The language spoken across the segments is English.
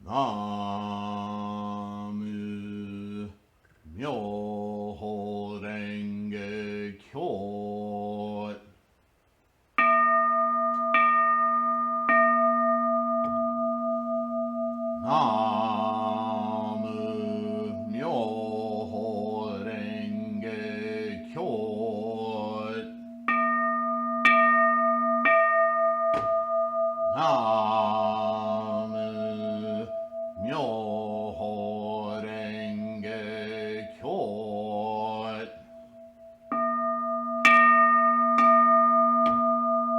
Namu Myoho Renge Kyo. Namu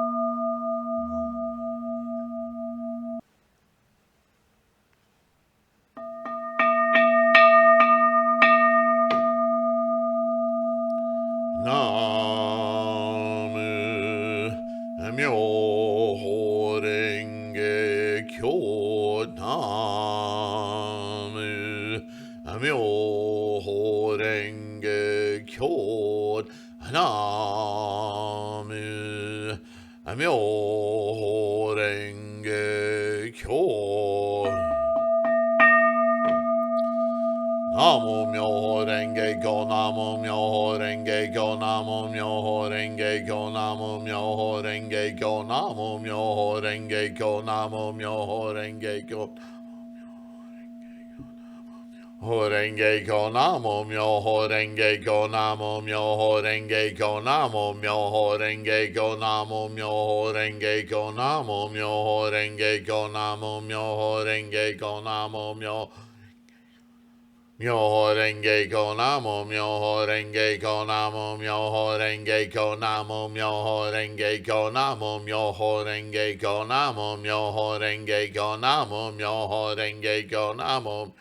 Myoho Renge Kyo. Namu Myoho Renge Kyo. Namu Myoho Renge Kyo. Namu Myoho Renge Kyo. Namu Myoho Renge Kyo. Namo Myoho Renge Kyo, Namo Myoho Renge Kyo, Namo Myoho Renge Kyo, Namo Myoho Renge Kyo, Namo Myoho Renge Kyo, Namo Myoho Renge Kyo. Horenge Kyo, Namo Myoho Renge Kyo, Namo Myoho Renge Kyo, Namo Myoho Renge Kyo, Namo Myoho Renge Kyo, Namo Myoho Renge Kyo, Namo Myoho Renge Kyo, Namo Myoho Myoho Renge Kyo, Namo Myoho Renge Kyo, Namo Myoho Renge Kyo, Namo Myoho Renge Kyo, Namo Myoho Renge Kyo, Namo Myoho Renge Kyo, Namo Myoho Renge Kyo, Namo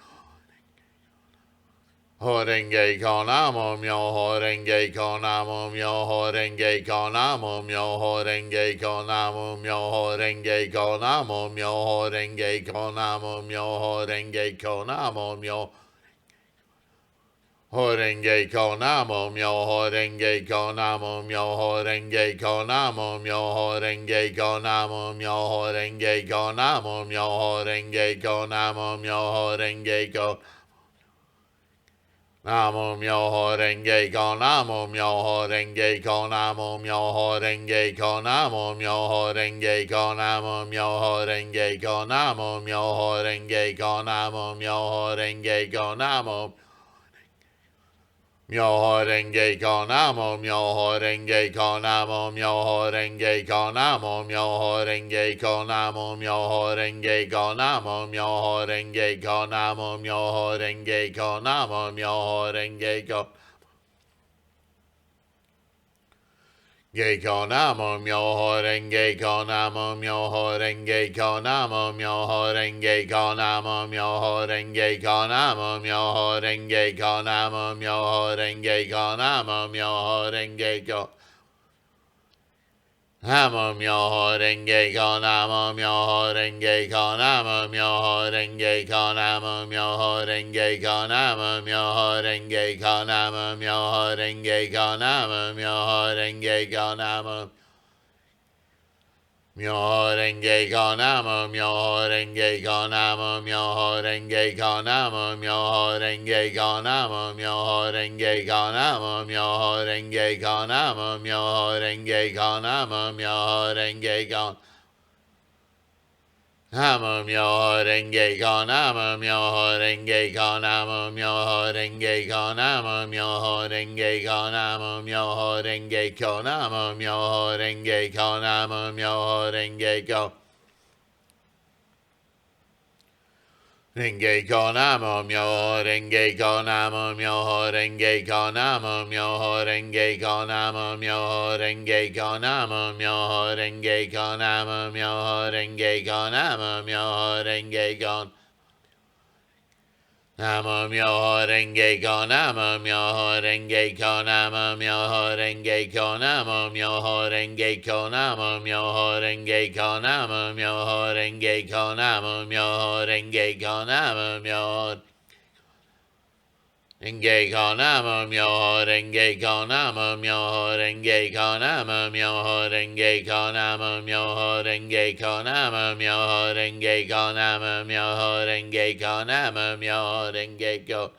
Horenge Kyo, Namo Myoho Renge Kyo, Namo Myoho Renge Kyo, Namo Myoho Renge Kyo, Namo Myoho Renge Kyo, Namo Myoho Renge Kyo, Namo Myoho Renge Kyo, Namo Myoho Horenge Kyo, Namo Myoho Renge Kyo, Namo Myoho Renge Kyo, Namo Myoho Renge Kyo, Namo Myoho Renge Kyo, Namo Myoho Renge Kyo, Namo Myoho Renge Kyo. Namo Myoho Renge Kyo, Namo Myoho Renge Kyo, Namo Myoho Renge Kyo, Namo Myoho Renge Kyo, Namo Myoho Renge Kyo, Namo Myoho Renge Kyo, Namo Myoho Renge Kyo, Namo Myoho Renge Kyo, Namo Myoho Renge Kyo, Namo Myoho Renge Kyo, Namo Myoho Renge Kyo, Namo Myoho Renge Kyo, Namo Myoho Renge Kyo, Namo Myoho Renge Kyo, Namo Myoho Renge Kyo. Gekyo Namo Myoho Renge Kyo, Namo Myoho Renge Kyo, Namo Myoho Renge Kyo, Namo Myoho Renge Kyo, Namo Myoho Renge Kyo, Namo Myoho Renge Kyo, Namo Myoho Renge Kyo. Namo Myoho Renge Kyo, Namo Myoho Renge Kyo, Namo Myoho Renge Kyo, Namo Myoho Renge Kyo, Namo Myoho Renge Kyo, Namo Myoho Renge Kyo, Namo Myoho Renge Kyo, Namo Myoho Renge Kyo, Namo Myoho Renge Kyo, Namo Myoho Renge Kyo, Namo Myoho Renge Kyo, Namo Myoho Renge Kyo, Namo Myoho Renge Kyo, Namo Myoho Renge Kyo, Namo Myoho Renge Kyo. Namo Myoho Renge Kyo, Namo Myoho Renge Kyo, Namo Myoho Renge Kyo, Namo Myoho Renge Kyo, Namo Myoho Renge Kyo, Namo Myoho Renge Kyo, Namo Myoho Renge Kyo. Renge Kyo, Namo Myoho Renge Kyo, Namo Myoho Renge Kyo, Namo Myoho Renge Kyo, Namo Myoho Renge Kyo, Namo Myoho Renge Kyo, Namo Myoho Renge Kyo, Namo Myoho Renge Kyo. Namo Myoho Renge Kyo, Namo Myoho Renge Kyo, Namo Myoho Renge Kyo, Namo Myoho Renge Kyo, Namo Myoho Renge Kyo, Namo Myoho Renge Kyo, Namo Myoho Renge Kyo, Namo Myoho Renge ko namo myoho renge ko namo myoho renge ko namo myoho renge ko namo myoho renge ko namo myoho renge ko namo myoho renge ko namo myoho renge ko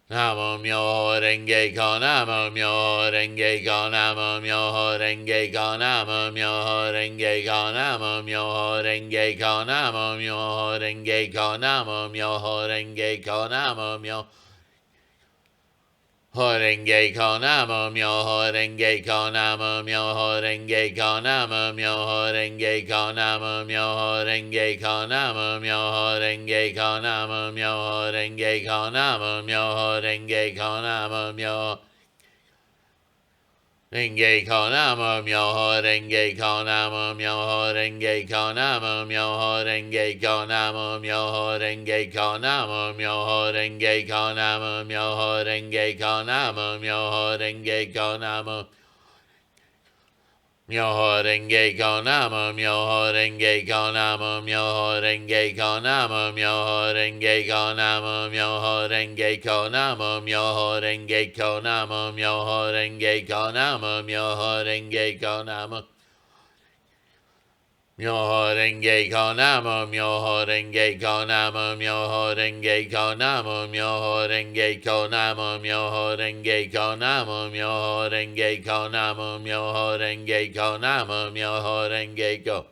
namo myoho renge ko namo myoho renge ko namo myoho renge ko namo myoho renge ko namo myoho renge ko namo myoho renge ko namo myoho renge ko namo myoho Horenge konamo myo horenge konamo myo horenge konamo myo horenge konamo myo horenge konamo myo horenge konamo myo horenge konamo myo horenge konamo myo Renge konamo myoho renge konamo myoho renge konamo myoho renge konamo myoho renge konamo myoho renge konamo myoho renge konamo myoho renge konamo Myoho renge konamo myoho renge konamo myoho renge konamo myoho renge konamo myoho renge konamo myoho renge konamo myoho renge konamo myoho renge konamo Myoho renge konamo myoho renge konamo myoho renge konamo myoho renge konamo myoho renge konamo myoho renge konamo myoho renge konamo myoho renge ko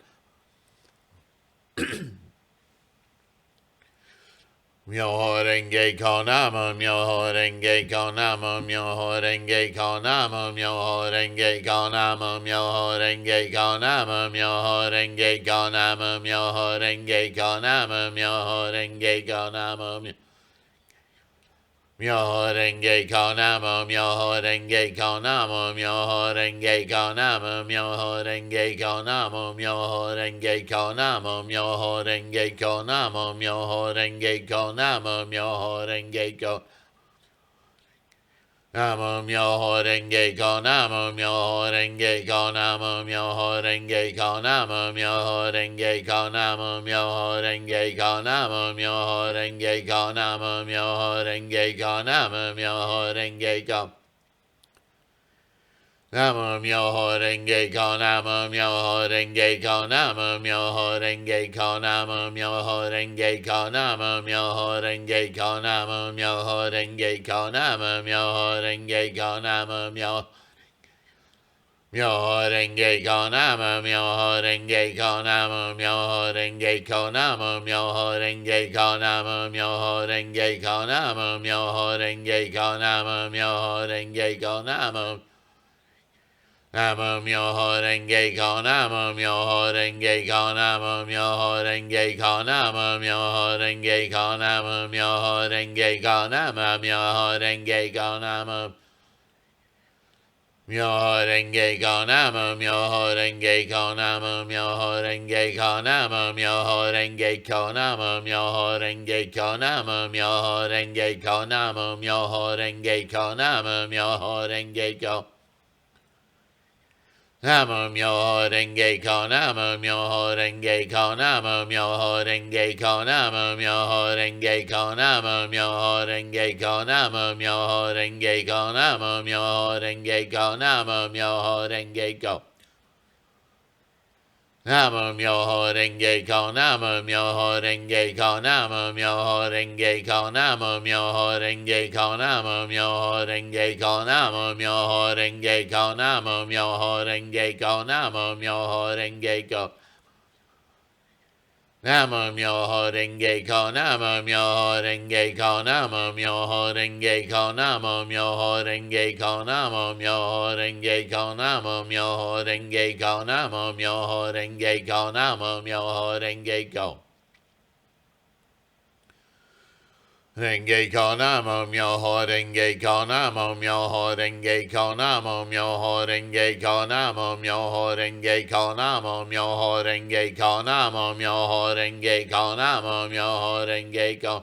Myoho renge konamo myoho renge konamo myoho renge konamo myoho renge konamo myoho renge konamo myoho renge konamo myoho renge konamo myoho renge konamo Myoho renge konamo myoho renge konamo myoho renge konamo myoho renge konamo myoho renge konamo myoho renge konamo myoho renge konamo myoho renge ko Namo myoho renge konamo myoho renge konamo myoho renge konamo myoho renge konamo myoho renge konamo myoho renge konamo myoho renge konamo myoho renge ko Namo myoho renge konamo myoho renge konamo myoho renge konamo myoho renge konamo myoho renge konamo myoho renge konamo myoho renge konamo myoho renge konamo myoho renge konamo myoho renge konamo myoho renge konamo myoho renge konamo myoho renge konamo myoho renge konamo Namo myoho renge konamo myoho renge konamo myoho renge konamo myoho renge konamo myoho renge konamo myoho renge konamo myoho renge konamo myoho renge konamo myoho renge konamo myoho renge konamo myoho renge konamo myoho renge konamo myoho renge konamo myoho renge konamo Namo myoho renge konamo myoho renge konamo myoho renge konamo myoho renge konamo myoho renge konamo myoho renge konamo myoho renge konamo myoho renge ko Namo myoho renge konamo myoho renge konamo myoho renge konamo myoho renge konamo myoho renge konamo myoho renge konamo myoho renge konamo myoho renge ko Namo myoho renge konamo myoho renge konamo myoho renge konamo myoho renge konamo myoho renge konamo myoho renge konamo myoho renge konamo myoho renge ko Renge konamo myoho renge konamo myoho renge konamo myoho renge konamo myoho renge konamo myoho renge konamo myoho renge konamo myoho renge ko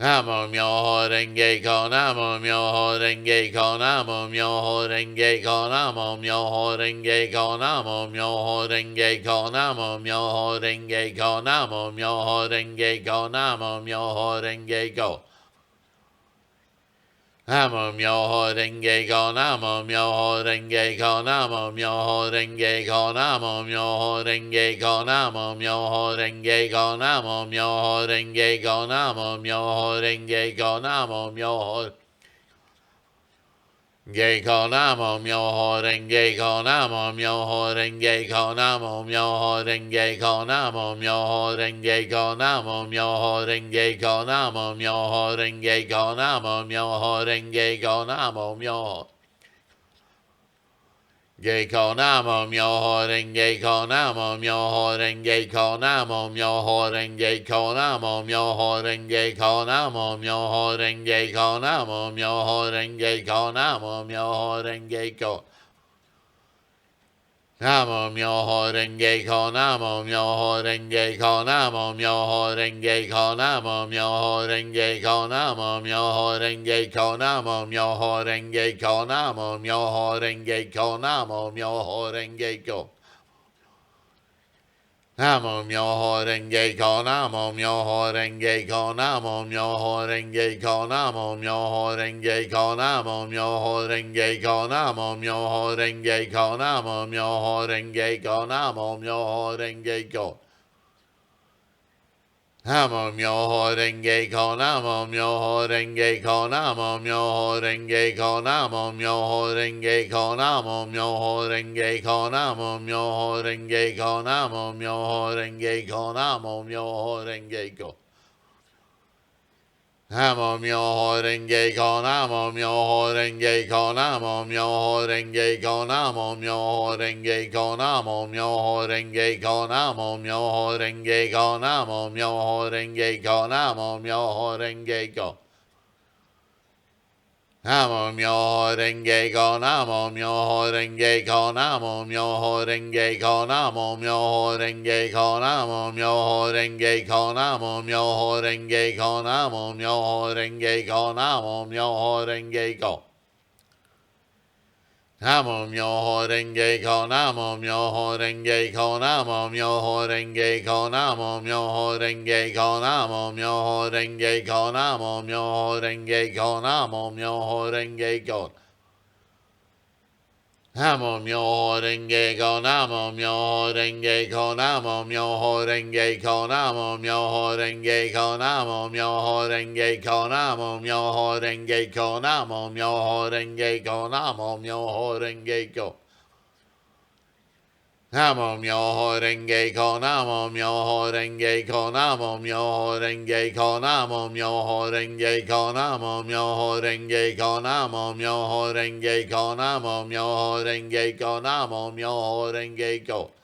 Namo myoho renge ko, namo myoho renge ko, namo myoho renge ko, namo myoho renge ko, namo myoho renge ko, namo myoho renge ko, namo myoho renge ko, namo myoho renge ko. Namo myoho renge kyo, namo myoho renge kyo, namo myoho renge kyo, namo myoho renge kyo, namo myoho renge kyo, namo myoho renge kyo, namo myoho renge kyo, namo myoho Geiko namo myoho renge ko namo myoho renge ko namo myoho renge ko namo myoho renge ko namo myoho renge ko namo myoho renge ko namo myoho renge ko namo myoho Geiko namo myoho renge ko namo myoho renge ko namo myoho renge ko namo myoho renge ko namo myoho renge ko namo myoho renge ko namo myoho renge ko Namo myoho renge ko namo myoho renge ko namo myoho renge ko namo myoho renge ko namo myoho renge ko namo myoho renge ko namo myoho renge ko namo myoho renge ko Namo myoho renge ko namo myoho renge ko namo myoho renge ko namo myoho renge ko namo myoho renge ko namo myoho renge ko namo myoho renge ko namo myoho renge ko Namo myoho renge ko namo myoho renge ko namo myoho renge ko namo myoho renge ko namo myoho renge ko namo myoho renge ko namo myoho renge ko namo myoho renge ko Namo myoho renge ko namo myoho renge ko namo myoho renge ko namo myoho renge ko namo myoho renge ko namo myoho renge ko namo myoho renge ko namo myoho renge ko Namo myoho renge ko namo myoho renge ko namo myoho renge ko namo myoho renge ko namo myoho renge ko namo myoho renge ko namo myoho renge ko namo myoho renge ko Namo myoho renge ko namo myoho renge ko namo myoho renge ko namo myoho renge ko namo myoho renge ko namo myoho renge ko namo myoho renge ko Namo myoho renge ko namo myoho renge ko namo myoho renge ko namo myoho renge ko namo myoho renge ko namo myoho renge ko namo myoho renge ko namo myoho renge ko Namo myoho renge ko namo myoho renge ko namo myoho renge ko namo myoho renge ko namo myoho renge ko namo myoho renge ko namo myoho renge ko namo myoho renge ko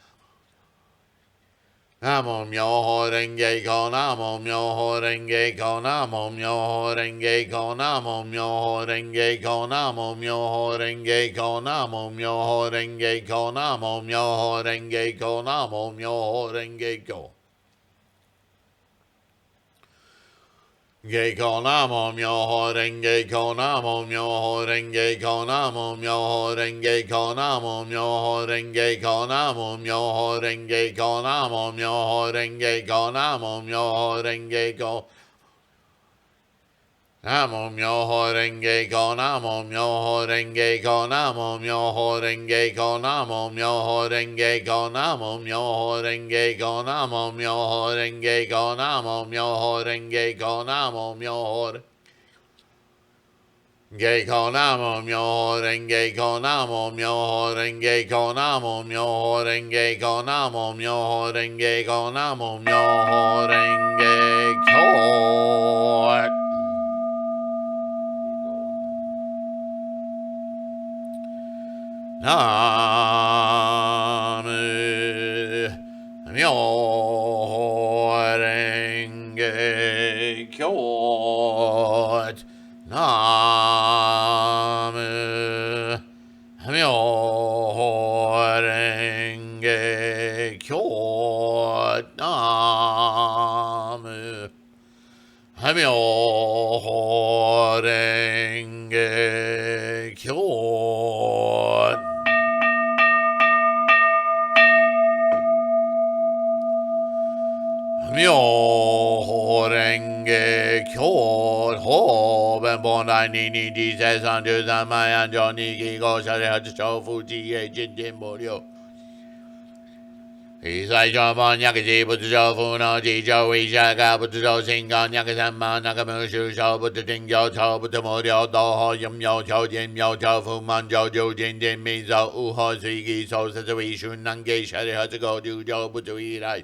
Namo myoho renge ko namo myoho renge ko namo myoho renge ko namo myoho renge ko namo myoho renge ko namo myoho renge ko namo myoho renge ko namo myoho renge ko Geiko namo myoho renge ko namo myoho renge ko namo myoho renge ko namo myoho renge ko namo myoho renge ko namo myoho renge ko namo myoho renge ko Namo myoho renge ko namo myoho renge ko namo myoho renge ko namo myoho renge ko namo myoho renge ko namo myoho renge ko namo myoho renge ko namo myoho Renge ko namo myoho renge ko namo myoho renge ko namo myoho renge ko namo myoho renge ko namo myoho renge ko Namu Myoho Renge Kyo Namu Myoho Renge Kyo Namu Myoho Renge Kyo Myoho renge kyo ho ben bon dai ni ni ji se san ju san ma yan jo ni ki go sha re ha chou fu ji ye jin jin mo liu. He sai jo bon yak ji bu zhou fu no ji zhou wei sha ga bu zhou xin gan yak san ma na ge mu shu shou bu de ding jiao chou bu de mo liao dou ho yim miao chou jian miao chou fu man jiao jiu jian jian mi zhou wu ho zui gi shou se zui shun nan ge sha re ha zhe go ju jiao bu zui lai.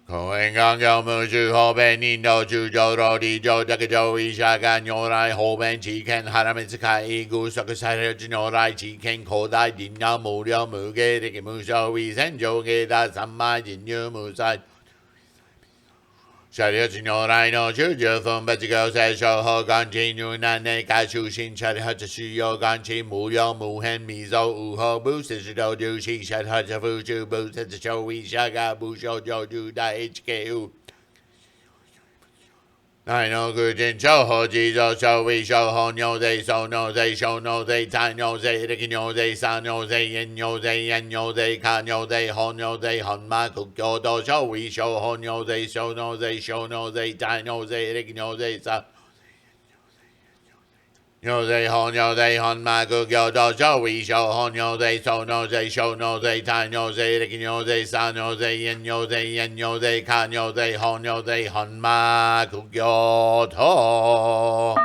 Going Gongyo Mushu Hoben Nindo Chujo Rodi Jo Dakajo Ishaga Nyorai Hoben Chiken Haramitsukai Igu Sakusai Nyorai Chiken Kodai Dinna Muryo Muge Riki Musho Isenjo Geda Samai Jinyu Musai Shariat Nyorai no Chujo Fum Betsugo Sesho Hogan Jinu Nane Kashu Shin Shariat Shuyo Ganchi Muryo Muhen Mizo Uho Busishido Dushi Shariat Fuchu Busisho Ishaga Busho Joju Dai HKU I know good in Choho Jizo Sho We Sho Ho Nyo They So No They Sho No They Tai No They Riki No They Sa No They Yen No They Yen No They Ka No They Ho No They Hon Ma Kukyo Do Sho We Sho Ho No They Sho No They Sho No They Tai No They Riki No They Sa No they hon yo they hon ma gu gyo do sho we sho hon yo they so no they sho no they tai no they riki no they sa no they yen yo they ka yo they hon ma gu gyo to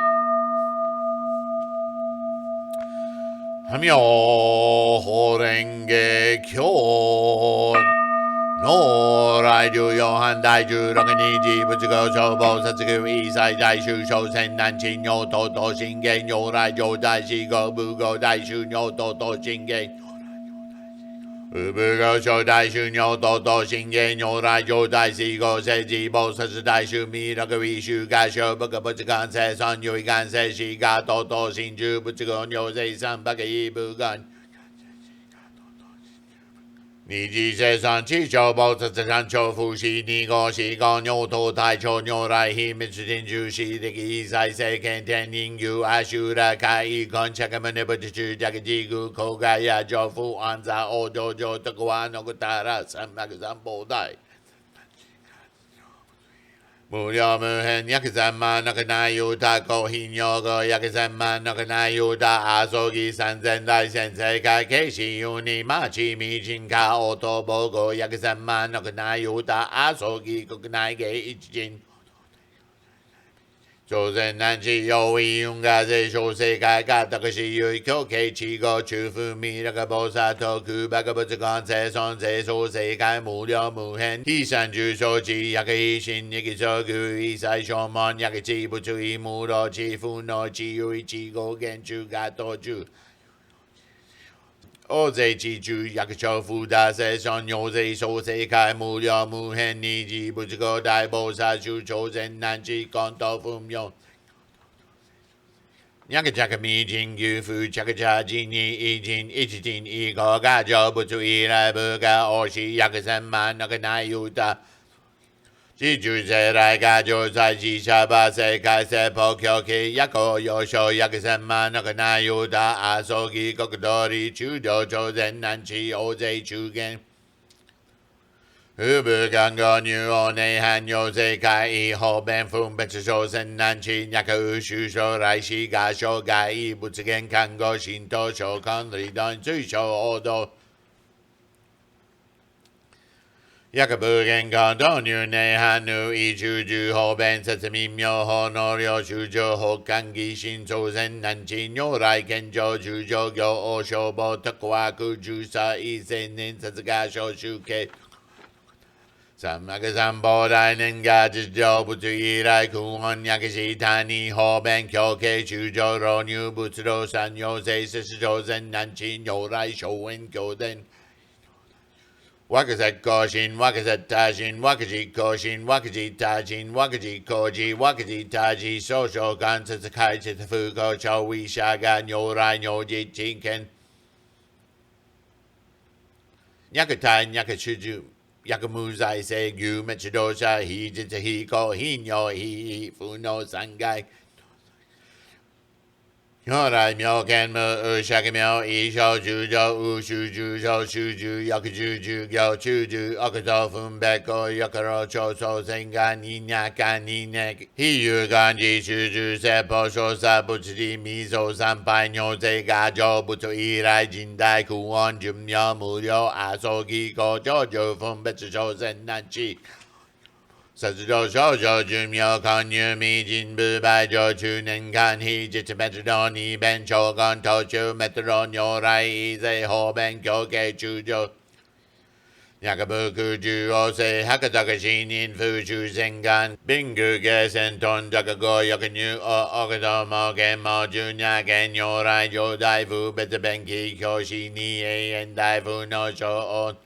hamyo horenge kyo no rai ju yo han dai ju rong ni ji bu zhe go shou bo sa zhe gu yi sai dai shu shou sen nan qin yo to to xin ge yo rai jo dai xi go bu go dai shu yo to to xin ge bu go shou dai shu yo to to xin ge yo rai jo dai xi go se ji bo sa zhe dai shu mi na ge wi shu ga shou bu ge bu zhe gan se san yu gan se xi ga to to xin ju bu zhe go yo se san ba ge yi bu gan你几世上七九八十十三九夫西尼个西个牛头太球牛来希米之天主西的一赛世间天宁有阿修拉开一看这个门的不只是这个几个口盖呀教父安在欧洲就这个玩那个大了三那个三波带。無量無辺約三萬那個那由他高頻有個約三萬那個那由他阿蘇吉三千大千世界開始有你馬chi mi親卡奧多波個約三萬那個那由他阿蘇吉國內嘅一盡朝鮮南地有意用がぜ小世界が高しゆい境界地個中風味那個菩薩と空白仏観世尊世小世界無量無辺非三住所知約一心一所具一切所望約一不注意無道之苦惱之有一語言中が多住大勢之中約超福大世上有勢小世界無量無辺二次仏個大菩薩諸朝鮮南地廣東風用約着密經具夫着着經に一經一經一個が成仏以來部がおし約千萬の内容だ自主世来が上在自社場世界世法教系約有所約千万の内容だ阿蘇義国通り中道朝鮮南地大勢中間不部間個入王內涵有世界以後弁分別朝鮮南地約宇宙将来世が生涯仏言看護神道召喚理論追求王道約部言が導入内涵の一中重法弁説民名法能量中上法官義心朝鮮南地如来健常中上行王消防特枠13一千年殺が小集計三幕三宝大年が実情仏以来空本約し谷法弁教系中上老入仏道三要請施朝鮮南地如来小雲教伝若實個心若實他心若實個心若實他心若實個智若實他智所所感切開切不可超為下が如來如実真見約他約主住約無在世牛滅道者非実非個非尿非苦惱三界如来妙見無有釈妙異小住上無修住小修住薬住住行中住悪道分別語薬老長祖戦願二若間二若非有願自修住説法說法仏理未受参拝尿税牙上仏以來人大苦安寿妙無量阿蘇義果上上分別小戦難知殺道少少寿妙康如未盡不敗上中年間非実滅道二遍長間途中滅道如來以世法遍教計中上薬部空住王世白宅死人復修戦願貧苦下戦頓宅語薬入惡道無見無住藥見如來上大夫別遍祈求死に永遠大夫の生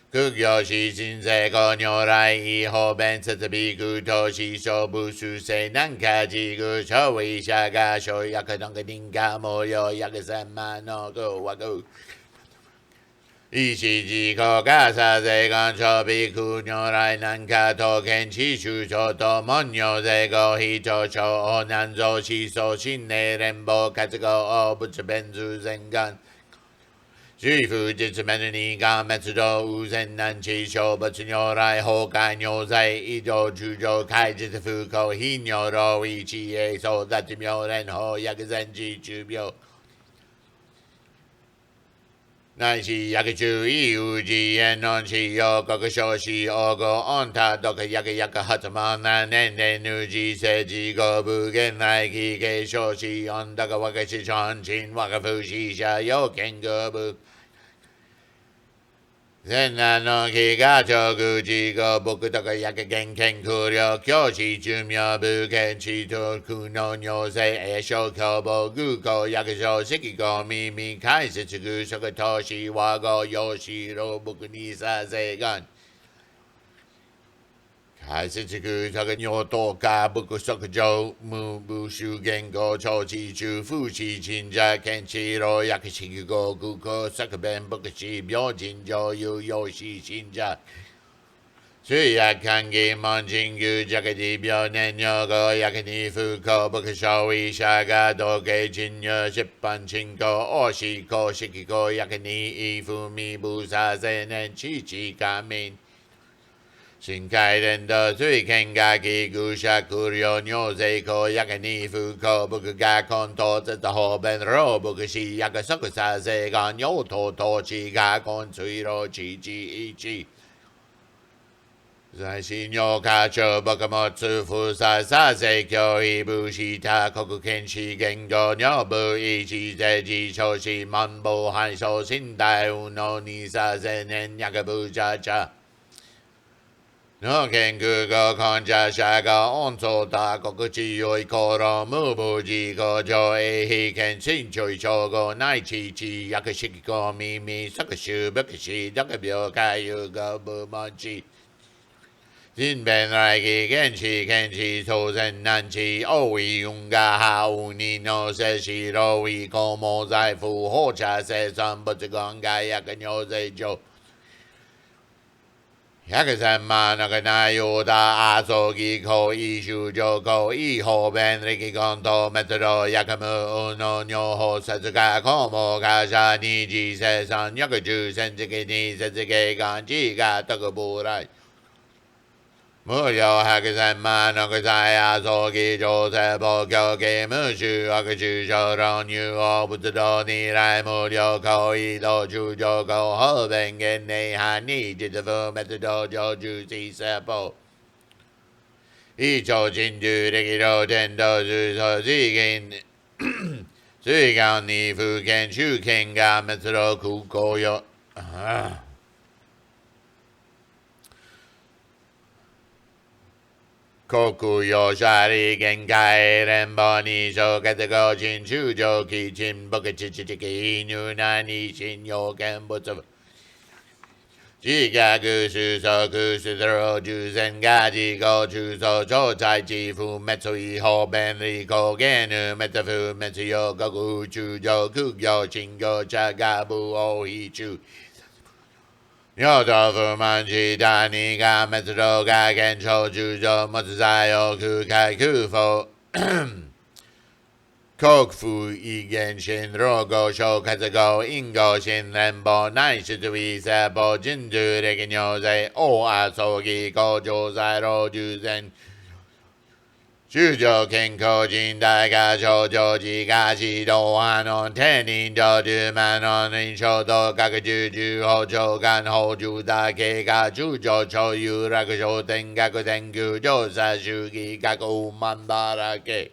苦行し人生後如来以法遍設備空等し小部修正難化自具小為者が小薬等人化無量薬三万の苦惑一時自己がさせがん小備空如来難化と見地修長と門如税後非長小難造思想心霊連邦活合仏弁図全願虚父実滅にが滅道無前難知小仏如来崩壊如在異常中上開実不幸非如老一栄総立妙蓮法薬前知中病乃至薬中異有自言論しよ国小し王語御他毒薬薬発満な年齢無自世自語無限来期継承し御他が若し尊親若夫死者要見語部善男の気が長具自語僕とか薬現見苦慮教師寿命武見地と苦の尿性栄養凶暴偶行薬所色語耳解説具食投資和合用子老僕にさせがん解説具食尿等か僕食上無部修言語長知中風死神者見地老薬式語偶行作弁僕死病人上有用死神者水薬関係門人具弱地病年尿語薬に不幸僕小医者が同系人尿出版進行王子公式語薬に異風味部さ青年知知仮面新海連動水見がき愚者苦慮尿税公薬に不幸僕が根当絶法弁老僕死薬即させが尿等統治が根水老知知一在信尿家長僕も通風ささせ教義部した国権資源語尿部一税自称し万法反証新大運のにさせ年薬部者者の見空語根者者が音相多国地よい功労無部自己上映非見新ちょい称号内地地薬式語耳即修仏師毒病回遊語部門地人弁来期見地当然難知大為運が下無二の世師老為公謀財富放茶生産仏言が薬尿税上百三万の内容だ、あそぎこい修上こい法弁力根と滅道薬無の尿法殺が公務会社二次生産薬中戦時に設計願地が特部来無料百三万の在あそぎ上世法教系無修悪中小論入王仏道に来無料行為道中上行法弁言内範に実不滅道上中世法一朝人中力道天道主所自見水願に不見中見が滅道空港よ国有者利限界連邦に小活合人中上期人牧知知的入内に信用見物自覚収束出道重戦が自己中層超在地不滅違法便利高原滅不滅用国中上空行信行者が不王非中尿道不満地大にが滅道が現象中上持つ作用空海空法 Kokfu igen shin rogo sho kazago ingo shin renbo nai shizui sebo jinju regenyo zai o asogi gojo zai ro juzen Shujo kenko jin daiga shoujo ji gashi do hanon tenin do ju manon in shodo gagajuju hojo gan hoju da ke ga jujo cho yu rakusho tengaku tengu jo sa shugi gaku mandara ke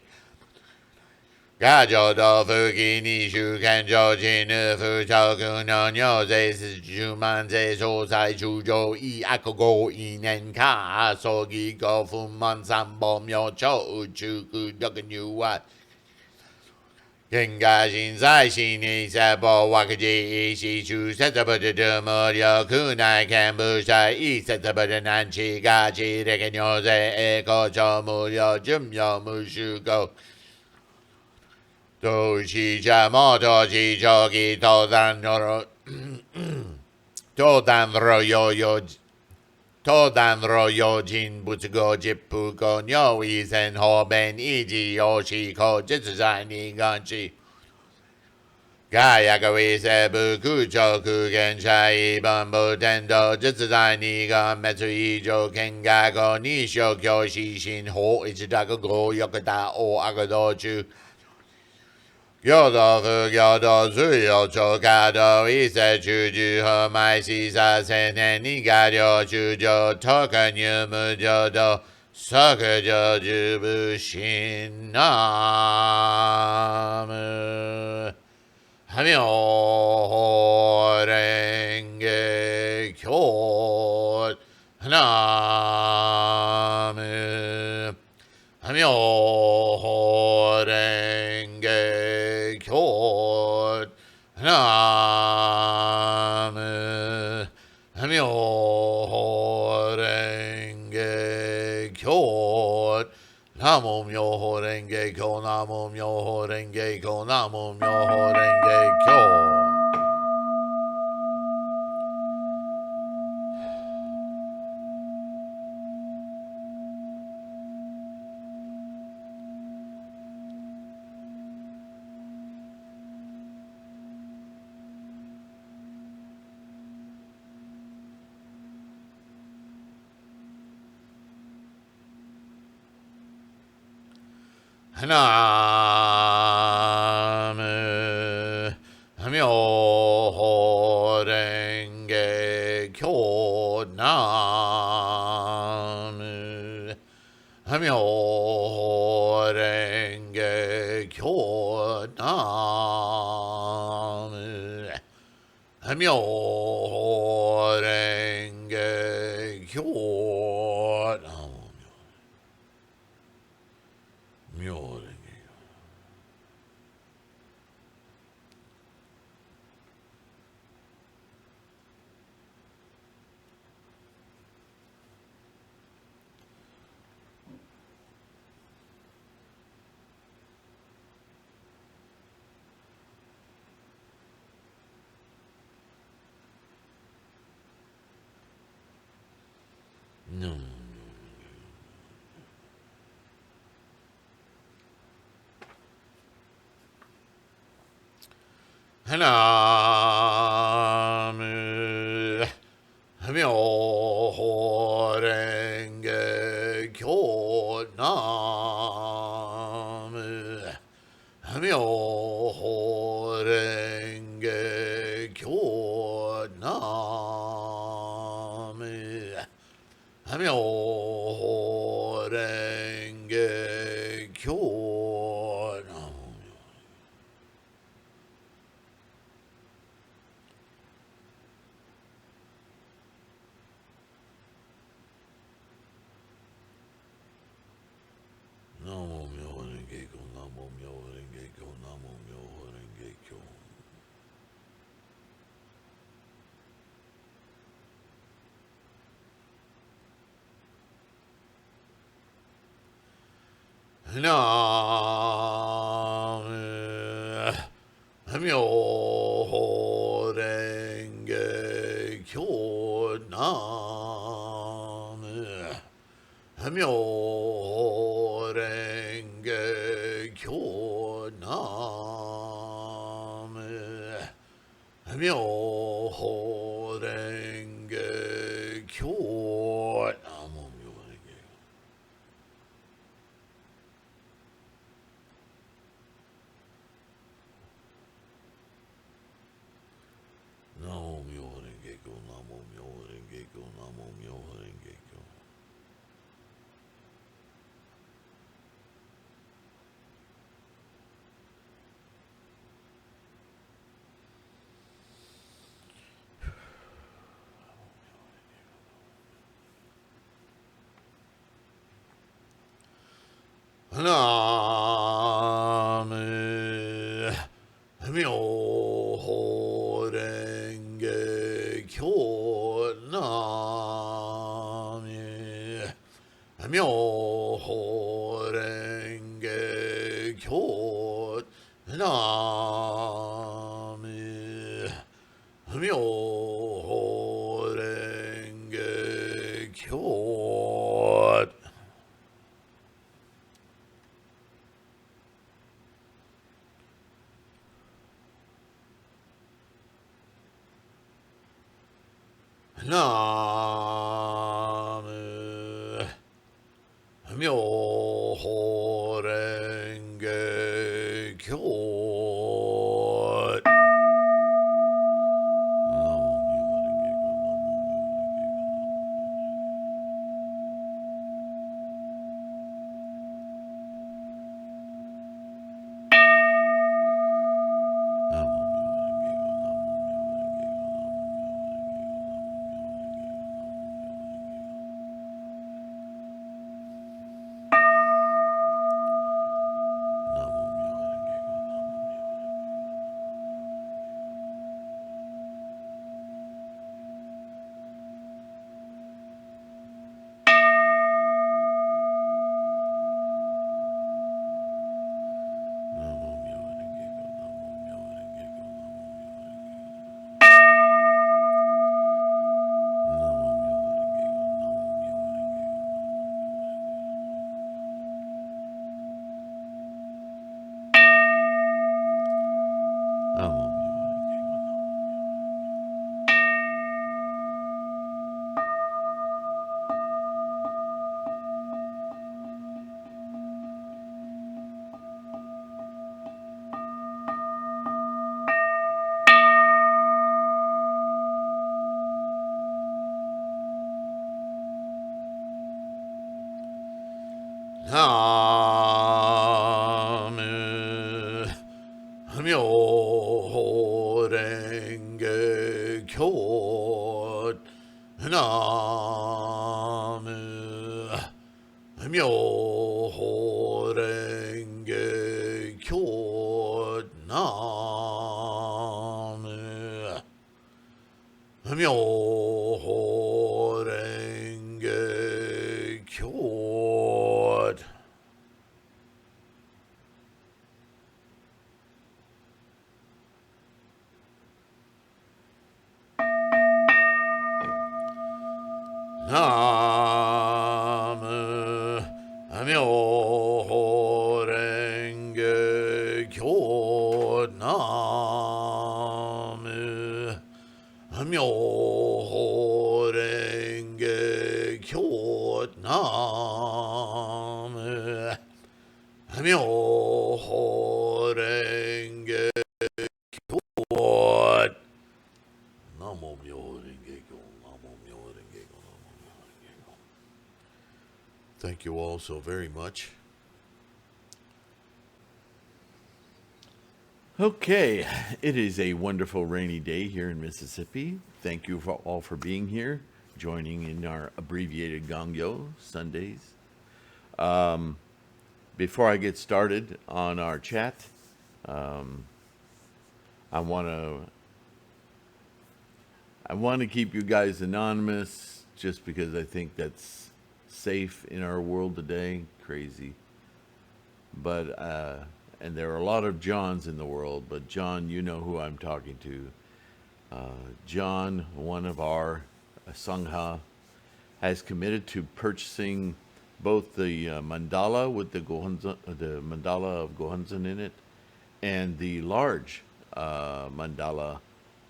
Gajo do fuki nishu kenjo jinu fu toku no nyo ze juman ze so sai chujo I akogo inen ka sogi go fuman sambo myo cho uchuku dokanyu wa Genga shin sai shini sebo wakaji ishi chu setabuta dumo ryo kunai kenbu shai I setabuta nanchi gachi rekenyo ze eko cho muryo jumyo mushu go Do shi cha mo to shi choki to dan ro to dan ro yo jin butsugo jippu go nyo I sen ho ben iji yo shi ko jitsu zai ni ganchi Gaya go I se buku choku gen shai bambu tendo jitsu zai ni gan metsu ijo kenga go nisho kyo shi shin ho ichidaku go yokata o agado chu Yodo fu yodo zu yo cho kado ise chuju ho mai si sa sen ni ga yo chujo toka nyu mu jodo soka jo jubu shin namu hamyo renge kyo namu hamyo renge Kyo Nam Myo Renge Kyo Namo Myo Renge Kyo Namo Myo Renge Kyo Namo Myo Renge Kyo Nam Myo Renge Kyo Nam Myo Renge Kyo Nam Myo Renge Kyo Myo No. Nam Myo Renge Kyo Nam Myo Renge Kyo Nam Myo Renge Kyo Namo Myo Renge Kyo Namo Myo Renge Kyo Namo Myo Renge Kyo Nam Myo Renge Kyo Nam Myo Renge Kyo Nam Myoho Renge Kyo. Namo Myoho Renge Kyo. Namo Myoho Renge Kyo. Namo Myoho Renge Kyo. Namo Myoho Renge Kyo. Namo Myoho Renge Kyo. Namo Myoho Renge Kyo. Namo Myoho Renge Kyo. Namo Myoho Renge Kyo. Namo Myoho Renge Kyo. Namo Myoho Renge Kyo. Namo Myoho Renge Kyo. Namo Myoho Renge Kyo. Namo Myoho Renge Kyo. Namo Myoho Renge Kyo. Namo Myoho Renge Kyo. Namo Myoho Renge Kyo. Namo Myoho Renge Kyo. Thank you all so very much. Okay, it is a wonderful rainy day here in Mississippi. Thank you all for being here, joining in our abbreviated Gongyo Sundays. Before I get started on our chat, I want to keep you guys anonymous just because I think that's safe in our world today. Crazy, but and there are a lot of Johns in the world, but John, you know who I'm talking to. John, one of our Sangha, has committed to purchasing both the mandala with the mandala of Gohonzon in it, and the large mandala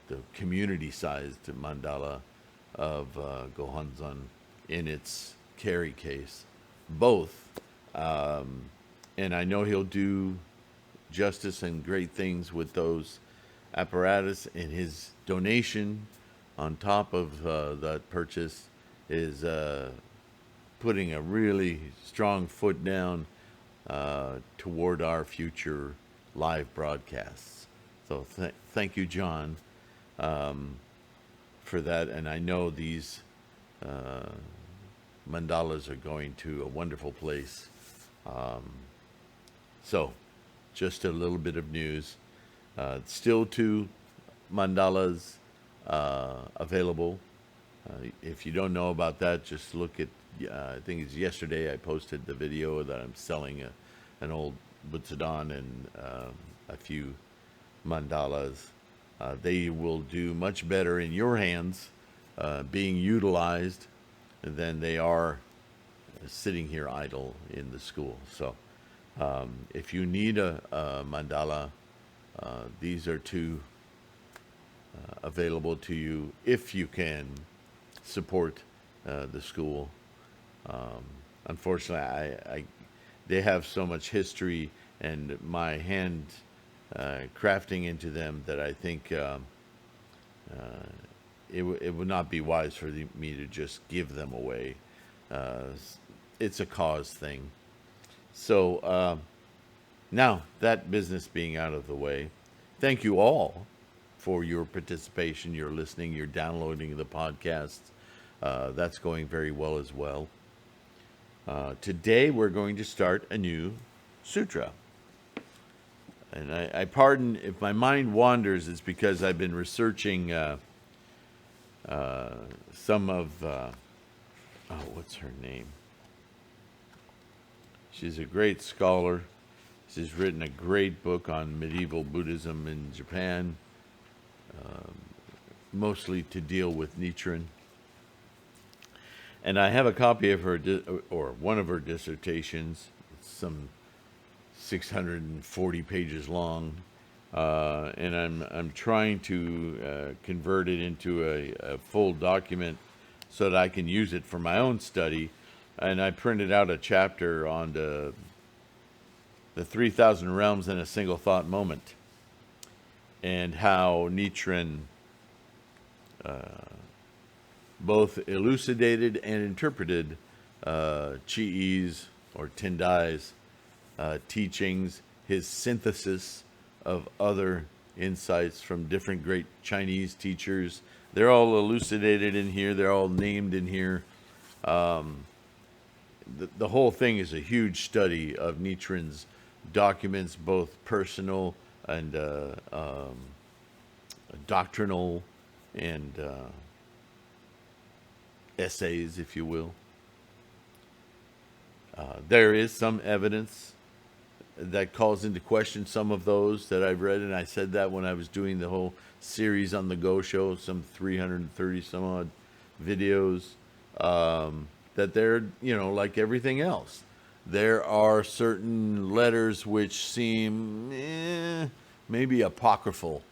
the community-sized mandala of Gohonzon in its carry case, both. And I know he'll do justice and great things with those apparatus, and his donation on top of that purchase is putting a really strong foot down toward our future live broadcasts. So thank you, John, for that. And I know these mandalas are going to a wonderful place. So just a little bit of news. Still 2 mandalas available. If you don't know about that, just look at, I think it's yesterday I posted the video that I'm selling an old Butsudan and a few mandalas. They will do much better in your hands being utilized than they are sitting here idle in the school. So if you need a mandala, these are 2 available to you if you can support the school. Unfortunately, they have so much history and my hand crafting into them that I think it would not be wise for me to just give them away. It's a cause thing. So now that business being out of the way, thank you all for your participation, your listening, your downloading the podcasts. That's going very well as well. Today we're going to start a new sutra. And I pardon if my mind wanders, it's because I've been researching some of, what's her name? She's a great scholar. She's written a great book on medieval Buddhism in Japan, mostly to deal with Nichiren. And I have a copy of her, or one of her dissertations. It's some 640 pages long, and I'm trying to convert it into a full document so that I can use it for my own study. And I printed out a chapter on the 3,000 realms in a single thought moment, and how Nichiren both elucidated and interpreted Chi's or Tendai's teachings, his synthesis of other insights from different great Chinese teachers. They're all elucidated in here. They're all named in here. The whole thing is a huge study of Nichiren's documents, both personal and doctrinal and essays, if you will. There is some evidence that calls into question some of those that I've read, and I said that when I was doing the whole series on the Go Show, some 330 some odd videos, that they're, like everything else. There are certain letters which seem maybe apocryphal,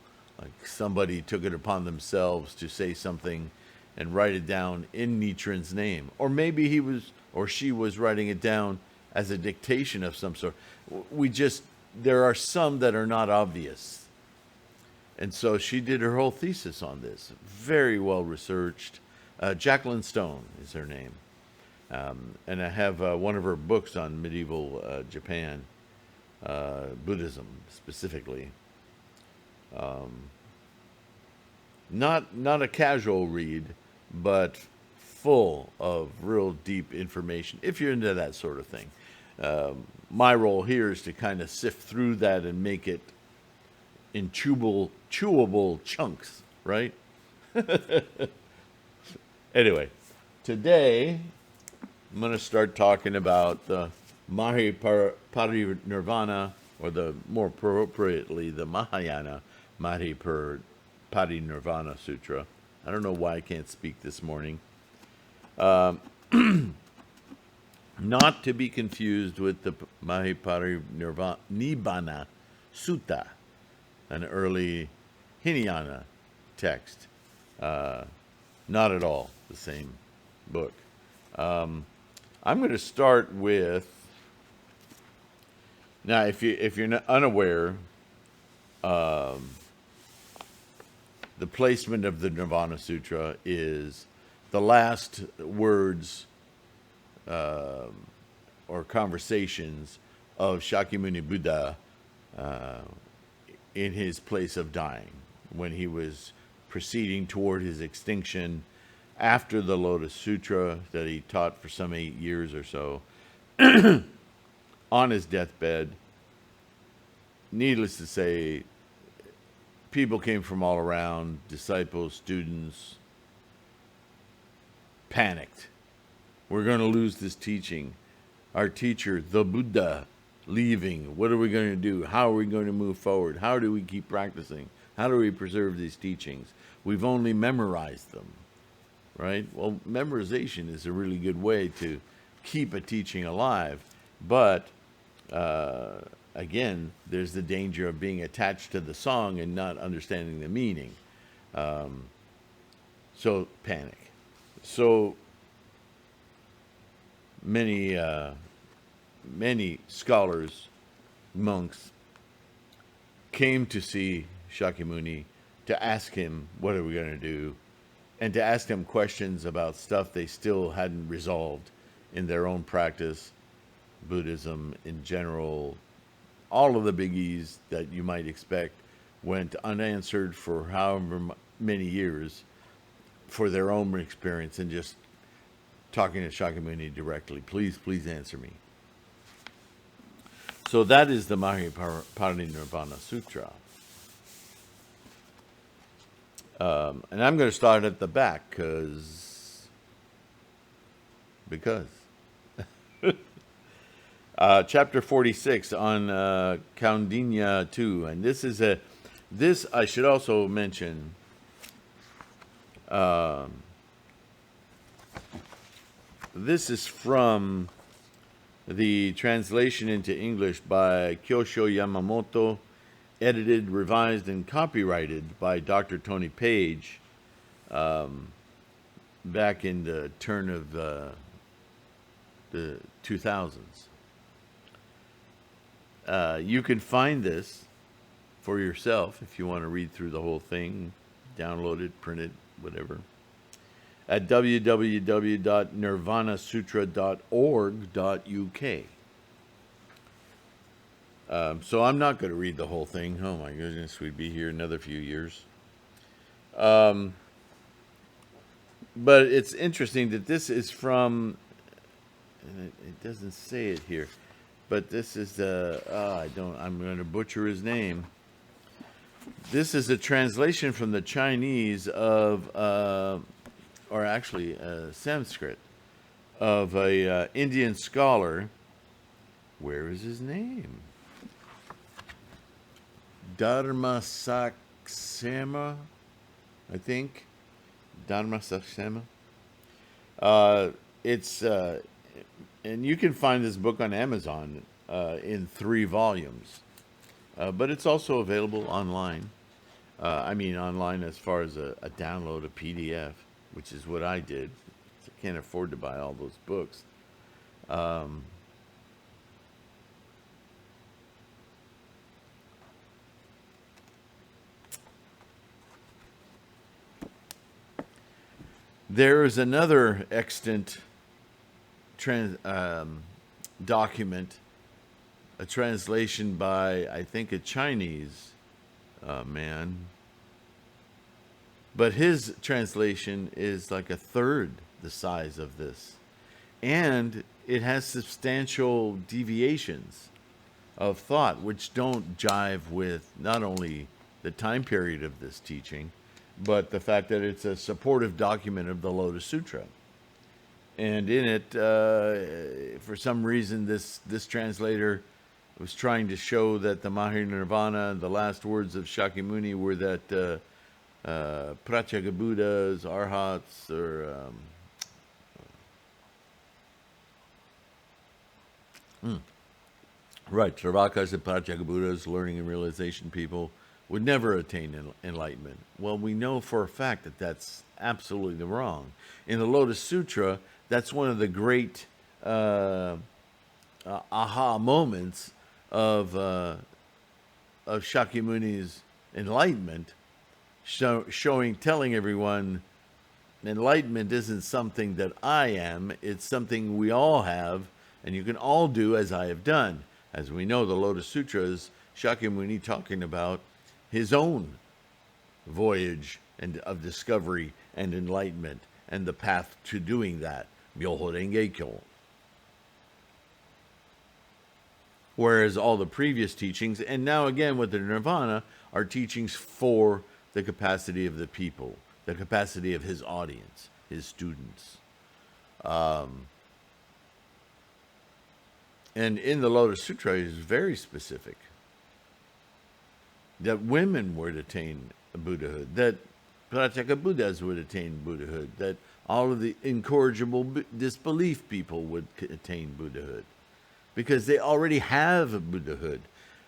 like somebody took it upon themselves to say something and write it down in Nichiren's name. Or maybe he was or she was writing it down as a dictation of some sort. There are some that are not obvious. And so she did her whole thesis on this. Very well researched. Jacqueline Stone is her name. And I have one of her books on medieval Japan, Buddhism specifically. Not a casual read, but full of real deep information, if you're into that sort of thing. My role here is to kind of sift through that and make it in chewable chunks, right? Anyway, today I'm going to start talking about the Parinirvana, or more appropriately, the Mahayana Parinirvana Sutra. I don't know why I can't speak this morning. Not to be confused with the Nibbana Sutta, an early Hinayana text. Not at all the same book. I'm going to start with, now if you're not unaware, the placement of the Nirvana Sutra is the last words or conversations of Shakyamuni Buddha in his place of dying, when he was proceeding toward his extinction after the Lotus Sutra that he taught for some 8 years or so, on his deathbed. Needless to say, people came from all around, disciples, students, panicked. We're going to lose this teaching. Our teacher, the Buddha, leaving. What are we going to do? How are we going to move forward? How do we keep practicing? How do we preserve these teachings? We've only memorized them, right? Well, memorization is a really good way to keep a teaching alive. But, again, there's the danger of being attached to the song and not understanding the meaning. So, panic. So, many scholars, monks, came to see Shakyamuni to ask him, what are we going to do? And to ask him questions about stuff they still hadn't resolved in their own practice, Buddhism in general. All of the biggies that you might expect went unanswered for however many years for their own experience, and just talking to Shakyamuni directly. Please answer me. So that is the Nirvana Sutra. And I'm going to start at the back because chapter 46 on Kaundinya 2, and this I should also mention. This is from the translation into English by Kyosho Yamamoto, edited, revised, and copyrighted by Dr. Tony Page back in the turn of the 2000s. You can find this for yourself if you want to read through the whole thing, download it, print it, whatever, at www.nirvanasutra.org.uk. So I'm not going to read the whole thing. Oh my goodness, we'd be here another few years. But it's interesting that this is from, and it doesn't say it here, but this is I'm going to butcher his name. This is a translation from the Chinese of, or actually Sanskrit, of a Indian scholar. Where is his name? Dharmasaksema, I think. Dharmasaksema. It's and you can find this book on Amazon in 3 volumes, but it's also available online. I mean, online as far as a download, a PDF, which is what I did. I can't afford to buy all those books. There is another extant document, a translation by, I think, a Chinese man. But his translation is like a third the size of this. And it has substantial deviations of thought, which don't jive with not only the time period of this teaching, but the fact that it's a supportive document of the Lotus Sutra. And in it, for some reason, this translator was trying to show that the Mahanirvana, the last words of Shakyamuni, were that Pratyeka Buddhas, Arhats, or right, Sarvakas and Pratyeka Buddhas, learning and realization people, would never attain enlightenment. Well, we know for a fact that that's absolutely wrong. In the Lotus Sutra, that's one of the great aha moments of Shakyamuni's enlightenment, telling everyone enlightenment isn't something that I am, it's something we all have, and you can all do as I have done. As we know, the Lotus Sutra is Shakyamuni talking about his own voyage and of discovery and enlightenment and the path to doing that. Myoho Renge Kyo. Whereas all the previous teachings, and now again with the Nirvana, are teachings for the capacity of the people, the capacity of his audience, his students. And in the Lotus Sutra, it is very specific that women would attain Buddhahood, that Prataka Buddhas would attain Buddhahood, that all of the incorrigible disbelief people would attain Buddhahood, because they already have Buddhahood.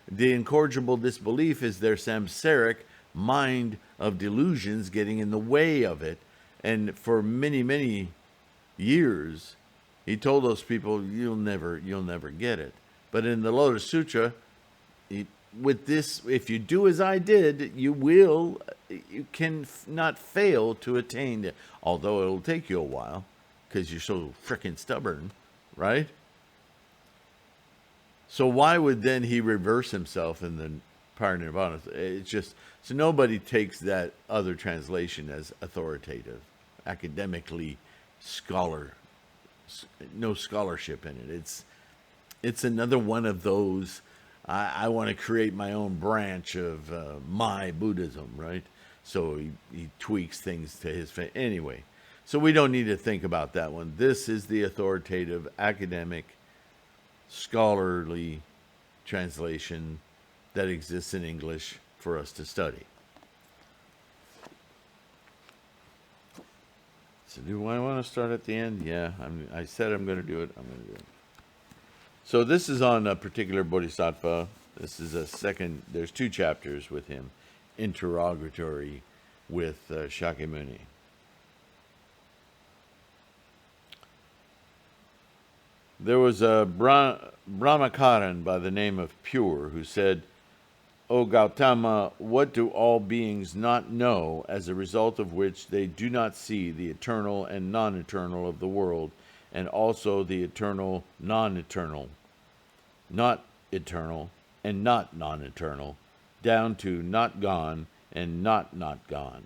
The incorrigible disbelief is their samsaric mind of delusions getting in the way of it. And for many, many years, he told those people, you'll never get it. But in the Lotus Sutra, with this, if you do as I did, you can not fail to attain it. Although it'll take you a while, because you're so freaking stubborn, right? So why would then he reverse himself in the Parinirvana? It's just, so nobody takes that other translation as authoritative, academically no scholarship in it. It's another one of those, I want to create my own branch of my Buddhism, right? So he tweaks things to his face. Anyway, so we don't need to think about that one. This is the authoritative, academic, scholarly translation that exists in English for us to study. So do I want to start at the end? Yeah, I said I'm going to do it. I'm going to do it. So this is on a particular bodhisattva. This is a second, there's 2 chapters with him, interrogatory with Shakyamuni. There was a Brahmakaran by the name of Pure who said, O Gautama, what do all beings not know, as a result of which they do not see the eternal and non-eternal of the world, and also the eternal non-eternal, not eternal and not non-eternal, down to not gone and not gone?